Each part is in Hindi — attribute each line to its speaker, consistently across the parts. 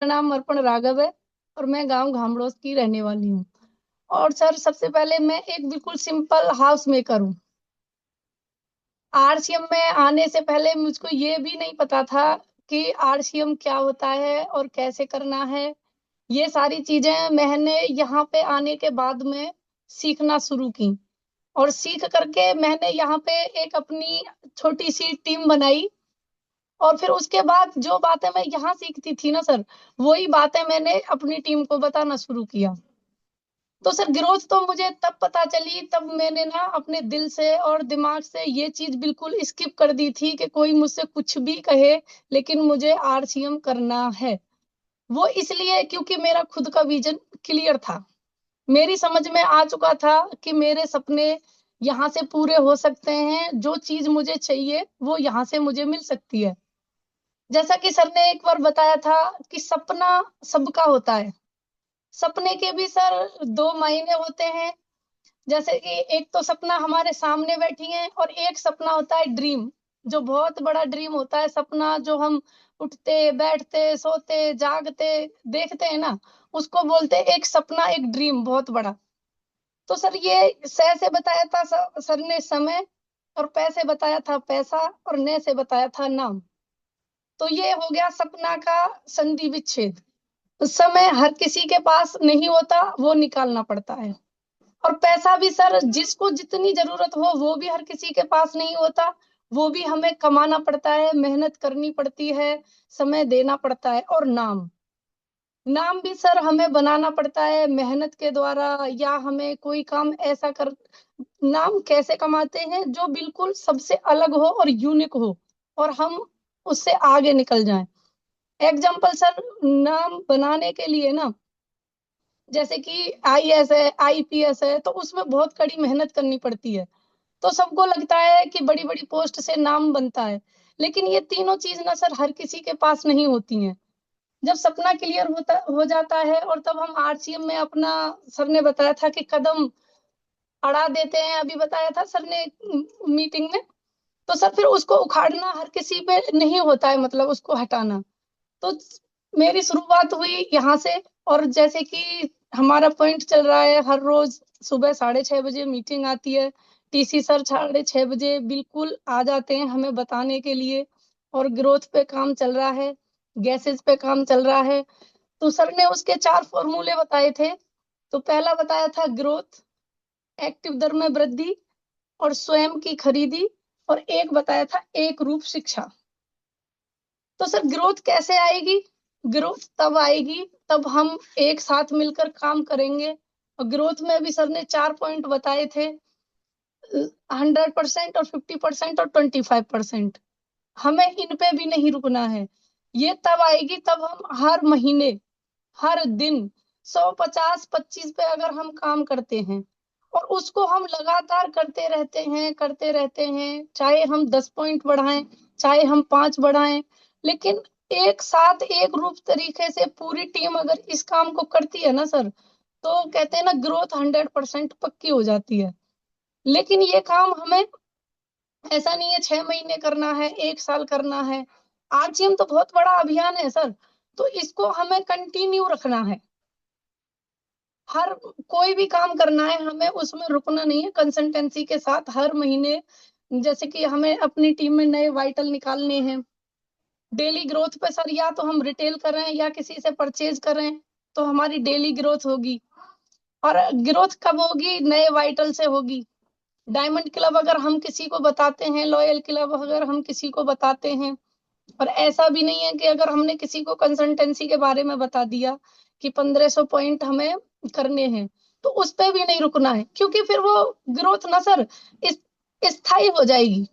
Speaker 1: मेरा नाम अर्पण राघव है और मैं गांव घामड़ोस की रहने वाली हूँ। और सर, सबसे पहले मैं एक बिल्कुल सिंपल हाउस मेकर हूँ। आरसीएम में आने से पहले मुझको ये भी नहीं पता था कि आरसीएम क्या होता है और कैसे करना है। ये सारी चीजें मैंने यहाँ पे आने के बाद में सीखना शुरू की। और सीख करके मैंने यहाँ पे एक अपनी छोटी सी टीम बनाई। और फिर उसके बाद जो बातें मैं यहाँ सीखती थी ना सर, वही बातें मैंने अपनी टीम को बताना शुरू किया। तो सर, ग्रोथ तो मुझे तब पता चली, तब मैंने ना अपने दिल से और दिमाग से ये चीज बिल्कुल स्किप कर दी थी कि कोई मुझसे कुछ भी कहे, लेकिन मुझे आरसीएम करना है। वो इसलिए क्योंकि मेरा खुद का विजन क्लियर था। मेरी समझ में आ चुका था कि मेरे सपने यहाँ से पूरे हो सकते हैं। जो चीज मुझे चाहिए वो यहाँ से मुझे मिल सकती है। जैसा कि सर ने एक बार बताया था कि सपना सबका होता है। सपने के भी सर दो मायने होते हैं। जैसे कि एक तो सपना हमारे सामने बैठी है और एक सपना होता है ड्रीम, जो बहुत बड़ा ड्रीम होता है। सपना जो हम उठते बैठते सोते जागते देखते हैं ना, उसको बोलते हैं एक सपना, एक ड्रीम बहुत बड़ा। तो सर, ये से बताया था सर ने समय, और पैसे बताया था पैसा, और ने से बताया था नाम। तो ये हो गया सपना का संधि विच्छेद। उस समय हर किसी के पास नहीं होता, वो निकालना पड़ता है। और पैसा भी सर, जिसको जितनी जरूरत हो वो भी हर किसी के पास नहीं होता। वो भी हमें कमाना पड़ता है, मेहनत करनी पड़ती है, समय देना पड़ता है। और नाम, नाम भी सर हमें बनाना पड़ता है मेहनत के द्वारा, या हमें कोई काम ऐसा कर। नाम कैसे कमाते हैं? जो बिल्कुल सबसे अलग हो और यूनिक हो, और हम उससे आगे निकल जाएं। एग्जाम्पल सर, नाम बनाने के लिए ना, जैसे कि आईएएस है, आईपीएस है, तो उसमें बहुत कड़ी मेहनत करनी पड़ती है। तो सबको लगता है कि बड़ी बड़ी पोस्ट से नाम बनता है, लेकिन ये तीनों चीज ना सर हर किसी के पास नहीं होती हैं। जब सपना क्लियर होता हो जाता है, और तब हम आरसीएम में अपना, सर ने बताया था कि कदम अड़ा देते हैं, अभी बताया था सर ने मीटिंग में। तो सर फिर उसको उखाड़ना हर किसी पे नहीं होता है, मतलब उसको हटाना। तो मेरी शुरुआत हुई यहाँ से। और जैसे कि हमारा पॉइंट चल रहा है, हर रोज सुबह 6:30 बजे मीटिंग आती है। टीसी सर 6:30 बजे बिल्कुल आ जाते हैं हमें बताने के लिए। और ग्रोथ पे काम चल रहा है, गैसेस पे काम चल रहा है। तो सर ने उसके 4 फॉर्मूले बताए थे। तो पहला बताया था ग्रोथ, एक्टिव दर में वृद्धि, और स्वयं की खरीदी, और एक बताया था एक रूप शिक्षा। तो सर, ग्रोथ कैसे आएगी? ग्रोथ तब आएगी, तब हम एक साथ मिलकर काम करेंगे। और ग्रोथ में भी सर ने 4 पॉइंट बताए थे, 100% और 50% और 25%। हमें इन पे भी नहीं रुकना है। ये तब आएगी तब हम हर महीने, हर दिन 100, 50, 25 पे अगर हम काम करते हैं, और उसको हम लगातार करते रहते हैं, चाहे हम 10 पॉइंट बढ़ाएं, चाहे हम 5 बढ़ाएं, लेकिन एक साथ एक रूप तरीके से पूरी टीम अगर इस काम को करती है ना सर, तो कहते हैं ना, ग्रोथ 100% पक्की हो जाती है। लेकिन ये काम हमें ऐसा नहीं है 6 महीने करना है, 1 साल करना है। आरजीएम तो बहुत बड़ा अभियान है सर, तो इसको हमें कंटिन्यू रखना है। हर कोई भी काम करना है, हमें उसमें रुकना नहीं है। कंसिस्टेंसी के साथ हर महीने, जैसे कि हमें अपनी टीम में नए वाइटल निकालने हैं। डेली ग्रोथ पे सर, या तो हम रिटेल कर रहे हैं या किसी से परचेज कर रहे हैं, तो हमारी डेली ग्रोथ होगी। और ग्रोथ कब होगी? नए वाइटल से होगी। डायमंड क्लब अगर हम किसी को बताते हैं, लॉयल क्लब अगर हम किसी को बताते हैं, और ऐसा भी नहीं है कि अगर हमने किसी को कंसल्टेंसी के बारे में बता दिया कि 1500 पॉइंट हमें करने हैं, तो उस पे भी नहीं रुकना है, क्योंकि फिर वो ग्रोथ ना सर इस स्थायी हो जाएगी।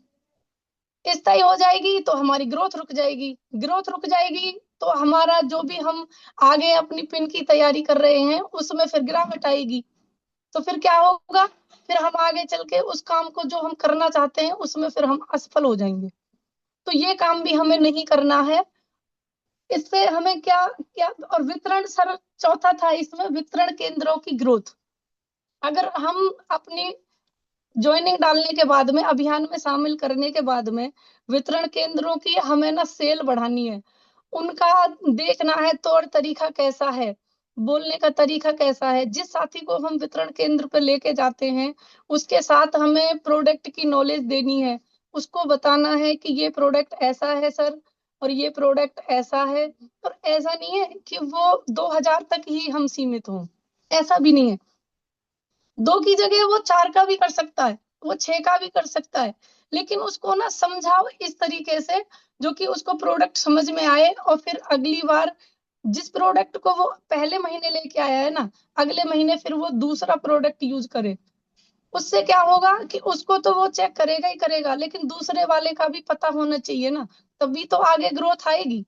Speaker 1: स्थायी हो जाएगी तो हमारी ग्रोथ रुक जाएगी। ग्रोथ रुक जाएगी तो हमारा जो भी हम आगे अपनी पिन की तैयारी कर रहे हैं, उसमें फिर गिरावट आएगी। तो फिर क्या होगा? फिर हम आगे चल के उस काम को जो हम करना चाहते हैं उसमें फिर हम असफल हो जाएंगे। तो ये काम भी हमें नहीं करना है। इससे हमें क्या क्या और वितरण सर, चौथा था इसमें वितरण केंद्रों की ग्रोथ। अगर हम अपनी ज्वाइनिंग डालने के बाद में, अभियान में शामिल करने के बाद में, वितरण केंद्रों की हमें ना सेल बढ़ानी है। उनका देखना है तौर तरीका कैसा है, बोलने का तरीका कैसा है। जिस साथी को हम वितरण केंद्र पे लेके जाते हैं, उसके साथ हमें प्रोडक्ट की नॉलेज देनी है। उसको बताना है कि ये प्रोडक्ट ऐसा है सर, और ये प्रोडक्ट ऐसा है। और ऐसा नहीं है कि वो 2000 तक ही हम सीमित हों, ऐसा भी नहीं है। 2 की जगह वो 4 का भी कर सकता है, वो 6 का भी कर सकता है। लेकिन उसको ना समझाओ इस तरीके से जो कि उसको प्रोडक्ट समझ में आए, और फिर अगली बार जिस प्रोडक्ट को वो पहले महीने लेके आया है ना, अगले महीने फिर वो दूसरा प्रोडक्ट यूज करे। उससे क्या होगा कि उसको तो वो चेक करेगा ही करेगा, लेकिन दूसरे वाले का भी पता होना चाहिए ना, तभी तो आगे ग्रोथ आएगी।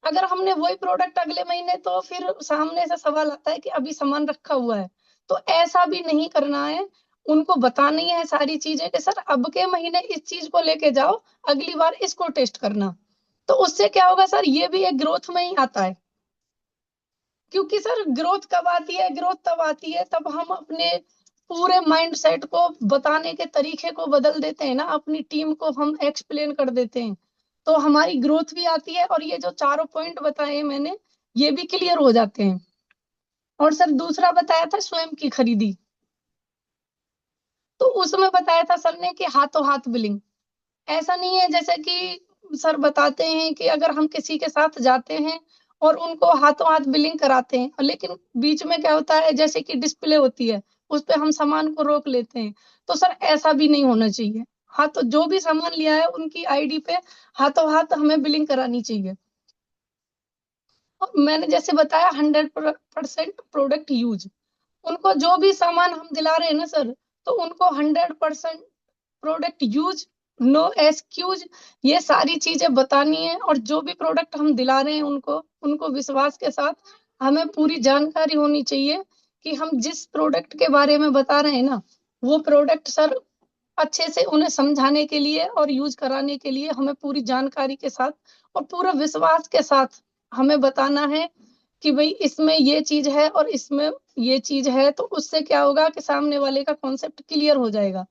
Speaker 1: अगर हमने वही प्रोडक्ट अगले महीने, तो फिर सामने से सवाल आता है कि अभी सामान रखा हुआ है। तो ऐसा भी नहीं करना है। उनको बतानी है सारी चीजें कि सर अब के महीने इस चीज को लेके जाओ, अगली बार इसको टेस्ट करना। तो उससे क्या होगा सर, ये भी एक ग्रोथ में ही आता है। क्योंकि सर ग्रोथ कब आती है, ग्रोथ तब आती है तब हम अपने पूरे माइंड सेट को, बताने के तरीके को बदल देते हैं ना, अपनी टीम को हम एक्सप्लेन कर देते हैं, तो हमारी ग्रोथ भी आती है। और ये जो चारों पॉइंट बताए मैंने, ये भी क्लियर हो जाते हैं। और सर दूसरा बताया था स्वयं की खरीदी, तो उसमें बताया था सर ने कि हाथों हाथ बिलिंग। ऐसा नहीं है जैसे कि सर बताते हैं कि अगर हम किसी के साथ जाते हैं और उनको हाथों हाथ बिलिंग कराते हैं, लेकिन बीच में क्या होता है, जैसे कि डिस्प्ले होती है, उस पे हम सामान को रोक लेते हैं। तो सर ऐसा भी नहीं होना चाहिए। हाँ, तो जो भी सामान लिया है उनकी आईडी पे हाथों हाथ हमें बिलिंग करानी चाहिए। और मैंने जैसे बताया 100% प्रोडक्ट यूज, उनको जो भी सामान हम दिला रहे हैं ना सर, तो उनको 100% प्रोडक्ट यूज, नो एक्सक्यूज, ये सारी चीजें बतानी है। और जो भी प्रोडक्ट हम दिला रहे हैं उनको, उनको विश्वास के साथ हमें पूरी जानकारी होनी चाहिए कि हम जिस प्रोडक्ट के बारे में बता रहे हैं ना, वो प्रोडक्ट सर अच्छे से उन्हें समझाने के लिए और यूज कराने के लिए हमें पूरी जानकारी के साथ और पूरा विश्वास के साथ हमें बताना है कि भाई इसमें ये चीज है और इसमें ये चीज है। तो उससे क्या होगा कि सामने वाले का कॉन्सेप्ट क्लियर हो जाएगा।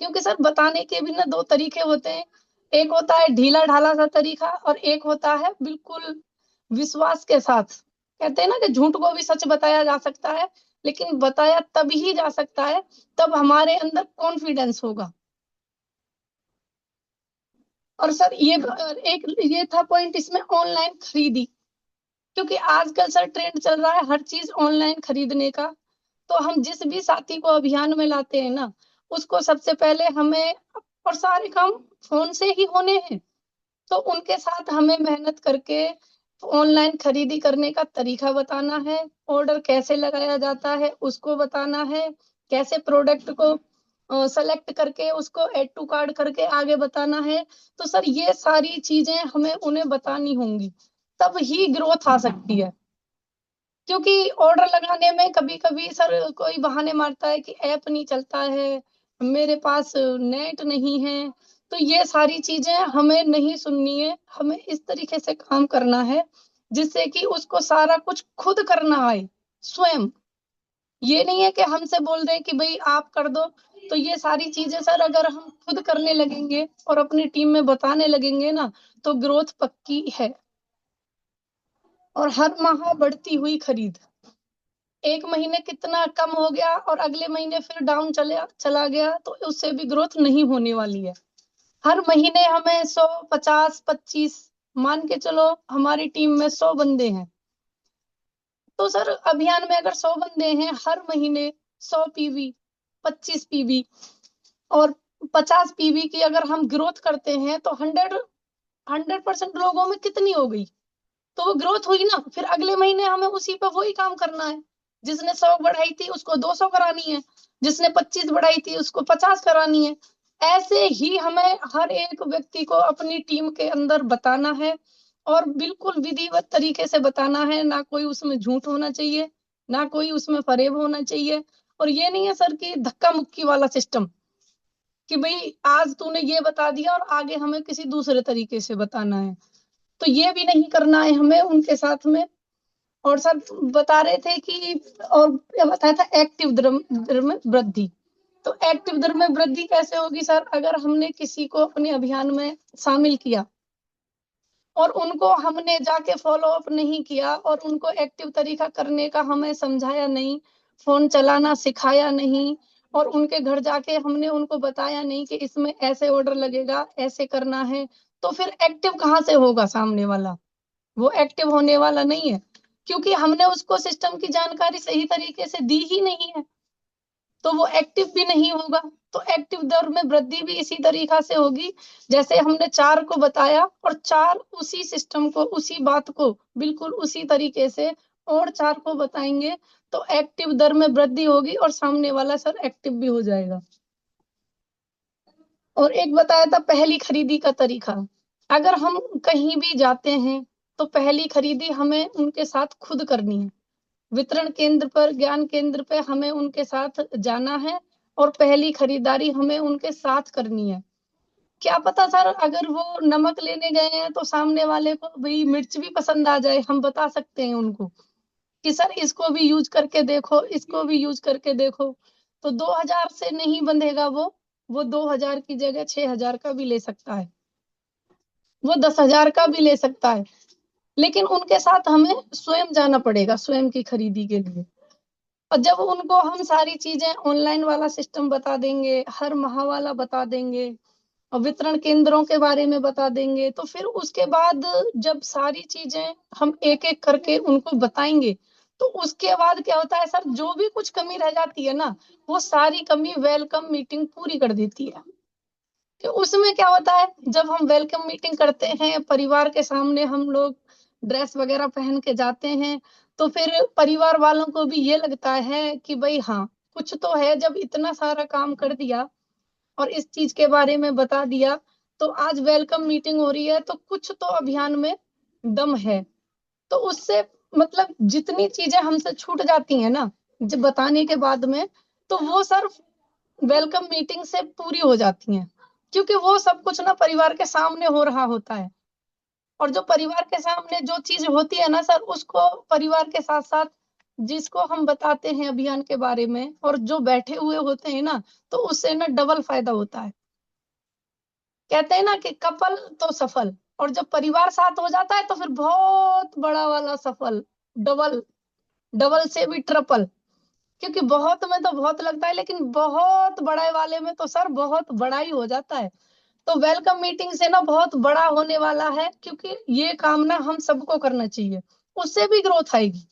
Speaker 1: क्योंकि सर बताने के भी ना 2 तरीके होते हैं। एक होता है ढीला ढाला सा तरीका, और एक होता है बिल्कुल विश्वास के साथ। कहते हैं ना कि झूठ को भी सच बताया जा सकता है, लेकिन बताया तब ही जा सकता है तब हमारे अंदर कॉन्फिडेंस होगा। और सर एक ये था पॉइंट इसमें, ऑनलाइन खरीदी। क्योंकि आजकल सर ट्रेंड चल रहा है हर चीज ऑनलाइन खरीदने का। तो हम जिस भी साथी को अभियान में लाते हैं ना, उसको सबसे पहले हमें, और सारे काम फोन से ही होने हैं, तो उनके साथ हमें मेहनत करके ऑनलाइन खरीदी करने का तरीका बताना है। ऑर्डर कैसे लगाया जाता है उसको बताना है। कैसे प्रोडक्ट को सेलेक्ट करके उसको ऐड टू कार्ट करके आगे बताना है। तो सर ये सारी चीजें हमें उन्हें बतानी होंगी, तब ही ग्रोथ आ सकती है। क्योंकि ऑर्डर लगाने में कभी कभी सर कोई बहाने मारता है कि ऐप नहीं चलता है, मेरे पास नेट नहीं है। तो ये सारी चीजें हमें नहीं सुननी है, हमें इस तरीके से काम करना है जिससे कि उसको सारा कुछ खुद करना आए, स्वयं। ये नहीं है कि हमसे बोल दें कि भाई आप कर दो। तो ये सारी चीजें सर अगर हम खुद करने लगेंगे और अपनी टीम में बताने लगेंगे ना, तो ग्रोथ पक्की है। और हर माह बढ़ती हुई खरीद, एक महीने कितना कम हो गया और अगले महीने फिर डाउन चला गया, तो उससे भी ग्रोथ नहीं होने वाली है। हर महीने हमें 100, 50, 25, मान के चलो हमारी टीम में 100 बंदे हैं, तो सर अभियान में अगर 100 बंदे हैं, हर महीने 100 पीवी, 25 पीवी और 50 पीवी की अगर हम ग्रोथ करते हैं, तो 100% लोगों में कितनी हो गई, तो वो ग्रोथ हुई ना। फिर अगले महीने हमें उसी पे वही काम करना है। जिसने 100 बढ़ाई थी उसको 200 करानी है, जिसने 25 बढ़ाई थी उसको 50 करानी है। ऐसे ही हमें हर एक व्यक्ति को अपनी टीम के अंदर बताना है, और बिल्कुल विधिवत तरीके से बताना है। ना कोई उसमें झूठ होना चाहिए, ना कोई उसमें फरेब होना चाहिए। और ये नहीं है सर कि धक्का मुक्की वाला सिस्टम, कि भाई आज तूने ये बता दिया और आगे हमें किसी दूसरे तरीके से बताना है। तो ये भी नहीं करना है हमें उनके साथ में। और सर बता रहे थे कि, और क्या बताया था, एक्टिव दर में वृद्धि। तो एक्टिव दर में वृद्धि कैसे होगी सर, अगर हमने किसी को अपने अभियान में शामिल किया और उनको हमने जाके फॉलो अप नहीं किया और उनको एक्टिव तरीका करने का हमें समझाया नहीं, फोन चलाना सिखाया नहीं, और उनके घर जाके हमने उनको बताया नहीं कि इसमें ऐसे ऑर्डर लगेगा, ऐसे करना है, तो फिर एक्टिव कहाँ से होगा सामने वाला? वो एक्टिव होने वाला नहीं है, क्योंकि हमने उसको सिस्टम की जानकारी सही तरीके से दी ही नहीं है, तो वो एक्टिव भी नहीं होगा। तो एक्टिव दर में वृद्धि भी इसी तरीका से होगी, जैसे हमने 4 को बताया और 4 उसी सिस्टम को, उसी बात को बिल्कुल उसी तरीके से और 4 को बताएंगे, तो एक्टिव दर में वृद्धि होगी और सामने वाला सर एक्टिव भी हो जाएगा। और एक बताया था पहली खरीदी का तरीका। अगर हम कहीं भी जाते हैं तो पहली खरीदी हमें उनके साथ खुद करनी है, वितरण केंद्र पर, ज्ञान केंद्र पे हमें उनके साथ जाना है और पहली खरीदारी हमें उनके साथ करनी है। क्या पता सर, अगर वो नमक लेने गए हैं तो सामने वाले को भाई मिर्च भी पसंद आ जाए, हम बता सकते हैं उनको कि सर इसको भी यूज करके देखो, इसको भी यूज करके देखो। तो 2000 से नहीं बंधेगा वो 2000 की जगह 6000 का भी ले सकता है, वो 10,000 का भी ले सकता है, लेकिन उनके साथ हमें स्वयं जाना पड़ेगा स्वयं की खरीदी के लिए। और जब उनको हम सारी चीजें ऑनलाइन वाला सिस्टम बता देंगे, हर माह वाला बता देंगे और वितरण केंद्रों के बारे में बता देंगे, तो फिर उसके बाद जब सारी चीजें हम एक एक करके उनको बताएंगे, तो उसके बाद क्या होता है सर, जो भी कुछ कमी रह जाती है ना, वो सारी कमी वेलकम मीटिंग पूरी कर देती है। कि उसमें क्या होता है, जब हम वेलकम मीटिंग करते हैं परिवार के सामने, हम लोग ड्रेस वगैरह पहन के जाते हैं, तो फिर परिवार वालों को भी ये लगता है कि भाई हाँ, कुछ तो है, जब इतना सारा काम कर दिया और इस चीज के बारे में बता दिया, तो आज वेलकम मीटिंग हो रही है, तो कुछ तो अभियान में दम है। तो उससे मतलब जितनी चीजें हमसे छूट जाती हैं ना जब बताने के बाद में, तो वो सर वेलकम मीटिंग से पूरी हो जाती हैं, क्योंकि वो सब कुछ ना परिवार के सामने हो रहा होता है। और जो परिवार के सामने जो चीज होती है ना सर, उसको परिवार के साथ साथ जिसको हम बताते हैं अभियान के बारे में और जो बैठे हुए होते हैं ना, तो उससे ना डबल फायदा होता है। कहते हैं ना कि कपल तो सफल, और जब परिवार साथ हो जाता है तो फिर बहुत बड़ा वाला सफल, डबल, डबल से भी ट्रिपल। क्योंकि बहुत में तो बहुत लगता है, लेकिन बहुत बड़े वाले में तो सर बहुत बड़ा ही हो जाता है। तो वेलकम मीटिंग से ना बहुत बड़ा होने वाला है, क्योंकि ये काम ना हम सबको करना चाहिए, उससे भी ग्रोथ आएगी।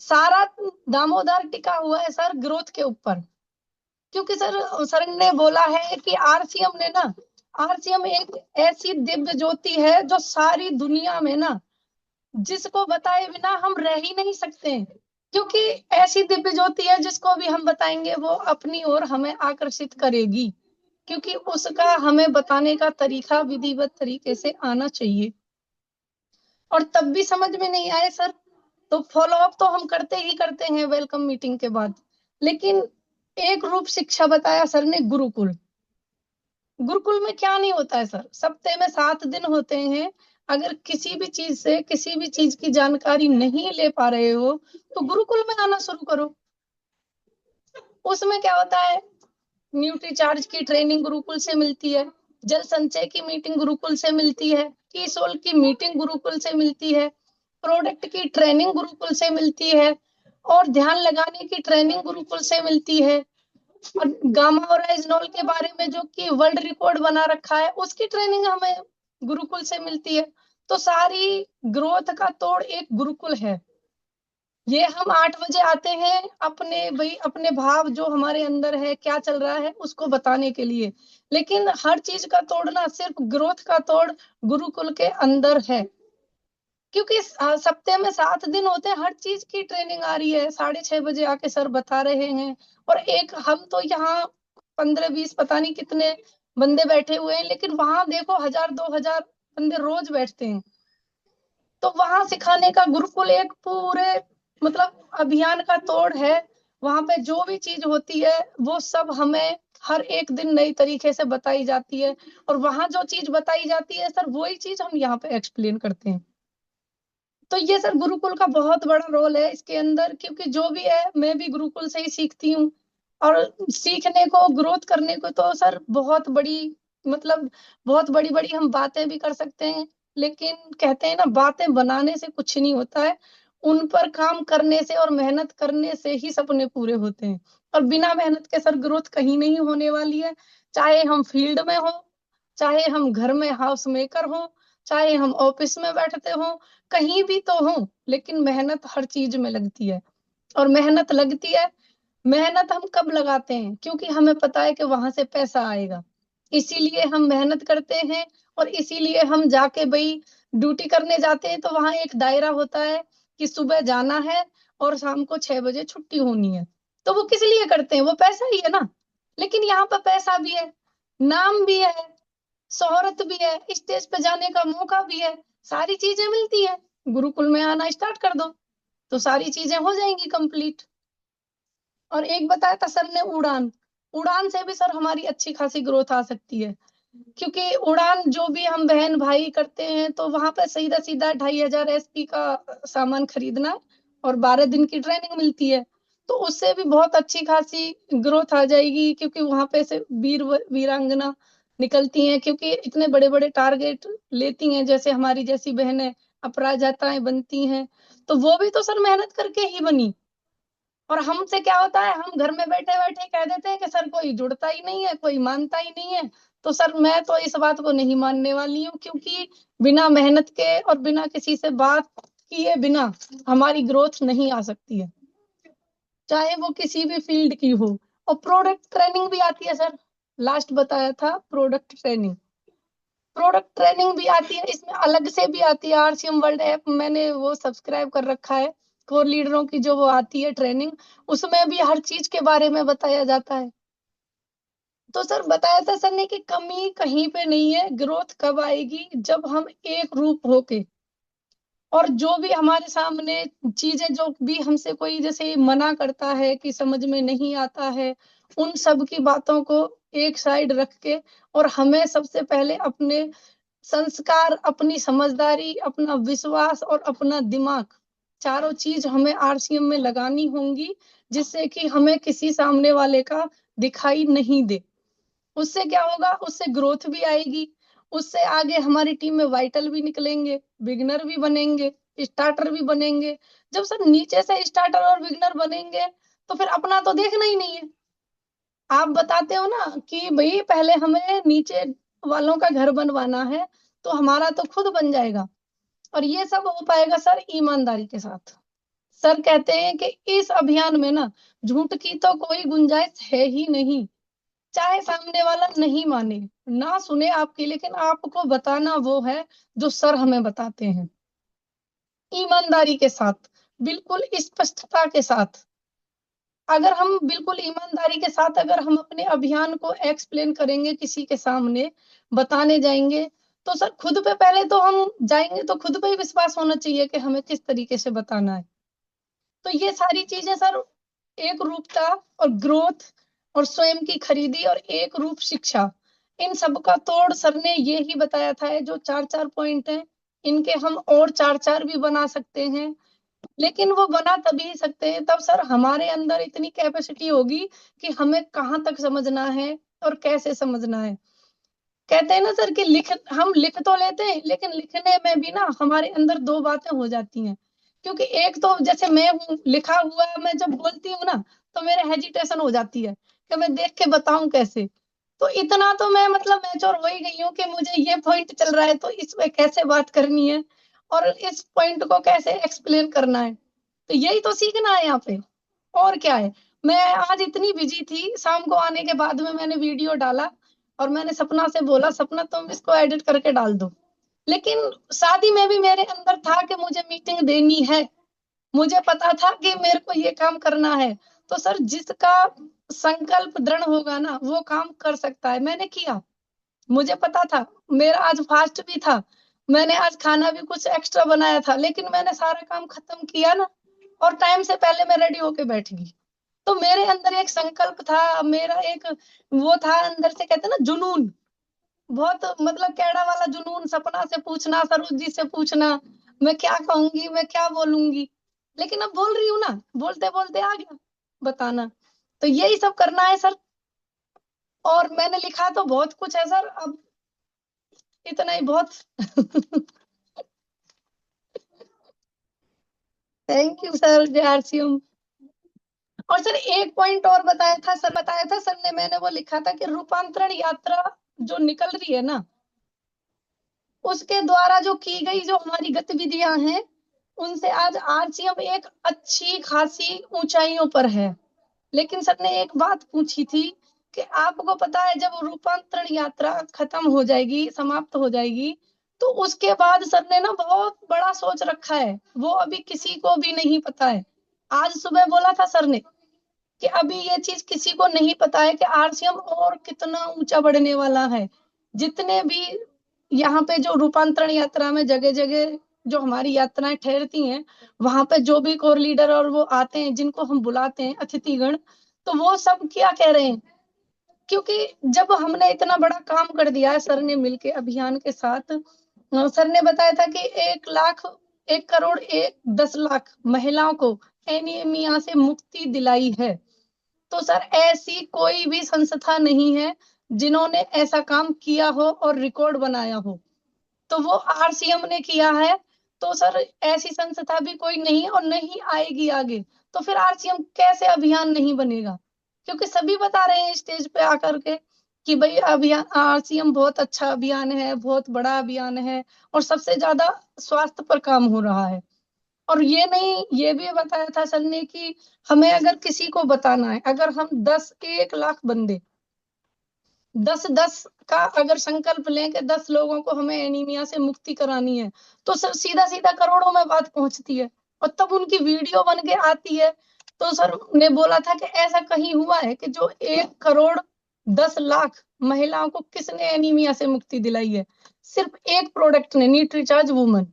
Speaker 1: सारा दामोदर टिका हुआ है सर ग्रोथ के ऊपर। क्योंकि सर ने बोला है कि आरसीएम ने ना, आरसीएम एक ऐसी दिव्य ज्योति है जो सारी दुनिया में ना जिसको बताए बिना हम रह ही नहीं सकते हैं। क्योंकि ऐसी दिव्य ज्योति है जिसको भी हम बताएंगे वो अपनी ओर हमें आकर्षित करेगी, क्योंकि उसका हमें बताने का तरीका विधिवत तरीके से आना चाहिए। और तब भी समझ में नहीं आए सर, तो फॉलो अप तो हम करते ही करते हैं वेलकम मीटिंग के बाद। लेकिन एक रूप शिक्षा बताया सर ने, गुरुकुल। गुरुकुल में क्या नहीं होता है सर, सप्ताह में 7 दिन होते हैं। अगर किसी भी चीज से किसी भी चीज की जानकारी नहीं ले पा रहे हो, तो गुरुकुल में आना शुरू करो। उसमें क्या होता है, न्यूट्री चार्ज की ट्रेनिंग गुरुकुल से मिलती है, जल संचय की मीटिंग गुरुकुल से मिलती है, कीसोल की मीटिंग गुरुकुल से मिलती है, प्रोडक्ट की ट्रेनिंग गुरुकुल से मिलती है, और ध्यान लगाने की ट्रेनिंग गुरुकुल से मिलती है, और गामा और रेजनॉल के बारे में जो कि वर्ल्ड रिकॉर्ड बना रखा है उसकी ट्रेनिंग हमें गुरुकुल से मिलती है। तो सारी ग्रोथ का तोड़ एक गुरुकुल है। ये हम 8 बजे आते हैं अपने भाई अपने भाव जो हमारे अंदर है क्या चल रहा है उसको बताने के लिए, लेकिन हर चीज का तोड़ना, सिर्फ ग्रोथ का तोड़ गुरुकुल के अंदर है। क्योंकि सप्ताह में 7 दिन होते हैं, हर चीज की ट्रेनिंग आ रही है, 6:30 बजे आके सर बता रहे हैं। और एक हम तो यहाँ 15-20 पता नहीं कितने बंदे बैठे हुए हैं, लेकिन वहां देखो 1000-2000 बंदे रोज बैठते हैं। तो वहां सिखाने का गुरुकुल एक पूरे मतलब अभियान का तोड़ है। वहां पे जो भी चीज होती है वो सब हमें हर एक दिन नई तरीके से बताई जाती है, और वहां जो चीज बताई जाती है सर वही चीज हम यहाँ पे एक्सप्लेन करते हैं। तो ये सर गुरुकुल का बहुत बड़ा रोल है इसके अंदर, क्योंकि जो भी है मैं भी गुरुकुल से ही सीखती हूँ। और सीखने को, ग्रोथ करने को तो सर बहुत बड़ी मतलब बहुत बड़ी बड़ी हम बातें भी कर सकते हैं, लेकिन कहते हैं ना, बातें बनाने से कुछ नहीं होता है, उन पर काम करने से और मेहनत करने से ही सपने पूरे होते हैं। और बिना मेहनत के सर ग्रोथ कहीं नहीं होने वाली है। चाहे हम फील्ड में हो, चाहे हम घर में हाउस मेकर हो, चाहे हम ऑफिस में बैठते हो, कहीं भी तो हो, लेकिन मेहनत हर चीज में लगती है। और मेहनत लगती है, मेहनत हम कब लगाते हैं? क्योंकि हमें पता है कि वहां से पैसा आएगा, इसीलिए हम मेहनत करते हैं। और इसीलिए हम जाके भाई ड्यूटी करने जाते हैं, तो वहां एक दायरा होता है कि सुबह जाना है और शाम को 6 बजे छुट्टी होनी है। तो वो किस लिए करते हैं? वो पैसा ही है ना। लेकिन यहाँ पर पैसा भी है, नाम भी है, शोहरत भी है, स्टेज पे जाने का मौका भी है, सारी चीजें मिलती है। गुरुकुल में आना स्टार्ट कर दो तो सारी चीजें हो जाएंगी कंप्लीट। और एक बताया था सर ने, उड़ान। उड़ान से भी सर हमारी अच्छी खासी ग्रोथ आ सकती है। क्योंकि उड़ान जो भी हम बहन भाई करते हैं, तो वहां पर सीधा सीधा 2500 SP का सामान खरीदना और 12 दिन की ट्रेनिंग मिलती है। तो उससे भी बहुत अच्छी खासी ग्रोथ आ जाएगी, क्योंकि वहां पे से वीरांगना निकलती हैं, क्योंकि इतने बड़े बड़े टारगेट लेती हैं, जैसे हमारी जैसी बहनें अपराजिताएं बनती हैं। तो वो भी तो सर मेहनत करके ही बनी। और हमसे क्या होता है, हम घर में बैठे बैठे कह देते हैं कि सर कोई जुड़ता ही नहीं है, कोई मानता ही नहीं है। तो सर मैं तो इस बात को नहीं मानने वाली हूँ, क्योंकि बिना मेहनत के और बिना किसी से बात किए बिना हमारी ग्रोथ नहीं आ सकती है, चाहे वो किसी भी फील्ड की हो। और प्रोडक्ट ट्रेनिंग भी आती है सर, लास्ट बताया था प्रोडक्ट ट्रेनिंग। प्रोडक्ट ट्रेनिंग भी आती है, इसमें अलग से भी आती है। RCM वर्ल्ड ऐप मैंने वो सब्सक्राइब कर रखा है, कोर लीडरों की जो वो आती है ट्रेनिंग, उसमें भी हर चीज के बारे में बताया जाता है। तो सर बताया था सर ने कि कमी कहीं पे नहीं है, ग्रोथ कब आएगी? जब हम एक रूप होके, और जो भी हमारे सामने चीजें, जो भी हमसे कोई जैसे मना करता है कि समझ में नहीं आता है, उन सब की बातों को एक साइड रख के, और हमें सबसे पहले अपने संस्कार, अपनी समझदारी, अपना विश्वास और अपना दिमाग, चारों चीज हमें RCM में लगानी होंगी, जिससे कि हमें किसी सामने वाले का दिखाई नहीं दे। उससे क्या होगा? उससे ग्रोथ भी आएगी, उससे आगे हमारी टीम में वाइटल भी निकलेंगे, बिगनर भी बनेंगे, स्टार्टर भी बनेंगे। जब सब नीचे से स्टार्टर और बिगनर बनेंगे, तो फिर अपना तो देखना ही नहीं है। आप बताते हो ना कि भाई पहले हमें नीचे वालों का घर बनवाना है, तो हमारा तो खुद बन जाएगा। और ये सब हो पाएगा सर ईमानदारी के साथ। सर कहते हैं कि इस अभियान में ना झूठ की तो कोई गुंजाइश है ही नहीं। चाहे सामने वाला नहीं माने, ना सुने आपकी, लेकिन आपको बताना वो है जो सर हमें बताते हैं, ईमानदारी के साथ, बिल्कुल स्पष्टता के साथ। अगर हम बिल्कुल ईमानदारी के साथ अगर हम अपने अभियान को एक्सप्लेन करेंगे किसी के सामने, बताने जाएंगे, तो सर खुद पे पहले तो हम जाएंगे, तो खुद पे ही विश्वास होना चाहिए कि हमें किस तरीके से बताना है। तो ये सारी चीजें सर, एक रूपता और ग्रोथ और स्वयं की खरीदी और एक रूप शिक्षा, इन सब का तोड़ सर ने ये ही बताया था। जो चार चार पॉइंट हैं, इनके हम और चार चार भी बना सकते हैं। लेकिन वो बना तभी सकते हैं तब सर हमारे अंदर इतनी कैपेसिटी होगी कि हमें कहाँ तक समझना है और कैसे समझना है। कहते हैं ना सर कि हम लिख तो लेते हैं, लेकिन लिखने में भी ना हमारे अंदर दो बातें हो जाती हैं। क्योंकि एक तो जैसे मैं हूँ, लिखा हुआ मैं जब बोलती हूँ ना, तो मेरे हेजिटेशन हो जाती है कि मैं देख के बताऊं कैसे। तो इतना तो मैं मतलब मैच्योर हो ही गई हूँ कि मुझे ये पॉइंट चल रहा है, तो इसमें कैसे बात करनी है और इस पॉइंट को कैसे एक्सप्लेन करना है। तो यही तो सीखना है यहाँ पे, और क्या है। मैं आज इतनी बिजी थी, शाम को आने के बाद में मैंने वीडियो डाला, और मैंने सपना से बोला, सपना तुम इसको एडिट करके डाल दो। लेकिन शादी में भी मेरे अंदर था कि मुझे मीटिंग देनी है, मुझे पता था कि मेरे को ये काम करना है। तो सर जिसका संकल्प दृढ़ होगा ना, वो काम कर सकता है। मैंने किया, मुझे पता था, मेरा आज फास्ट भी था, मैंने आज खाना भी कुछ एक्स्ट्रा बनाया था, लेकिन मैंने सारा काम खत्म किया ना, और टाइम से पहले मैं रेडी होके बैठ गई। तो मेरे अंदर एक संकल्प था, मेरा एक वो था अंदर से, कहते हैं ना जुनून, बहुत मतलब कैड़ा वाला जुनून, सपना से पूछना, सरोज जी से पूछना, मैं क्या कहूंगी, मैं क्या बोलूंगी। लेकिन अब बोल रही हूँ ना, बोलते बोलते आ गया बताना। तो यही सब करना है सर। और मैंने लिखा तो बहुत कुछ है सर, अब इतना ही बहुत। थैंक यू सर, जय आरसीएम। और सर एक पॉइंट और बताया था सर ने, मैंने वो लिखा था कि रूपांतरण यात्रा जो निकल रही है ना, उसके द्वारा जो की गई जो हमारी गतिविधियां हैं, उनसे आज आरसीएम एक अच्छी खासी ऊंचाइयों पर है। लेकिन सर ने एक बात पूछी थी कि आपको पता है जब रूपांतरण यात्रा खत्म हो जाएगी, समाप्त हो जाएगी, तो उसके बाद सर ने ना बहुत बड़ा सोच रखा है, वो अभी किसी को भी नहीं पता है। आज सुबह बोला था सर ने कि अभी ये चीज किसी को नहीं पता है कि आरसीएम और कितना ऊंचा बढ़ने वाला है। जितने भी यहाँ पे जो रूपांतरण यात्रा में जगह जगह जो हमारी यात्राएं ठहरती हैं, वहां पे जो भी कोर लीडर और वो आते हैं, जिनको हम बुलाते हैं अतिथिगण, तो वो सब क्या कह रहे हैं, क्योंकि जब हमने इतना बड़ा काम कर दिया है सर ने मिलके अभियान के साथ, सर ने बताया था कि 1 लाख, 1 करोड़ 10 लाख महिलाओं को एनीमिया से मुक्ति दिलाई है। तो सर ऐसी कोई भी संस्था नहीं है जिन्होंने ऐसा काम किया हो और रिकॉर्ड बनाया हो, तो वो आरसीएम ने किया है। तो सर ऐसी संस्था भी कोई नहीं और नहीं आएगी आगे। तो फिर आरसीएम कैसे अभियान नहीं बनेगा, क्योंकि सभी बता रहे हैं स्टेज पे आकर के कि भाई अभियान आरसीएम बहुत अच्छा अभियान है, बहुत बड़ा अभियान है, और सबसे ज्यादा स्वास्थ्य पर काम हो रहा है। और ये नहीं, ये भी बताया था सर ने कि हमें अगर किसी को बताना है, अगर हम 1 लाख बंदे 10-10 का अगर संकल्प लें कि 10 लोगों को हमें एनीमिया से मुक्ति करानी है, तो सर सीधा सीधा करोड़ों में बात पहुंचती है, और तब उनकी वीडियो बन के आती है। तो सर ने बोला था कि ऐसा कहीं हुआ है कि जो 1 करोड़ 10 लाख महिलाओं को किसने एनीमिया से मुक्ति दिलाई है? सिर्फ एक प्रोडक्ट ने, न्यूट्रीचार्ज रिचार्ज वुमन।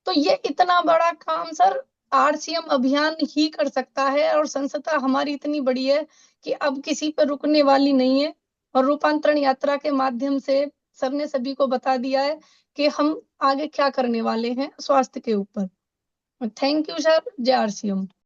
Speaker 1: तो ये इतना बड़ा काम सर आरसीएम अभियान ही कर सकता है, और संस्था हमारी इतनी बड़ी है कि अब किसी पर रुकने वाली नहीं है। और रूपांतरण यात्रा के माध्यम से सर ने सभी को बता दिया है कि हम आगे क्या करने वाले हैं स्वास्थ्य के ऊपर। थैंक यू सर, जय आरसीएम।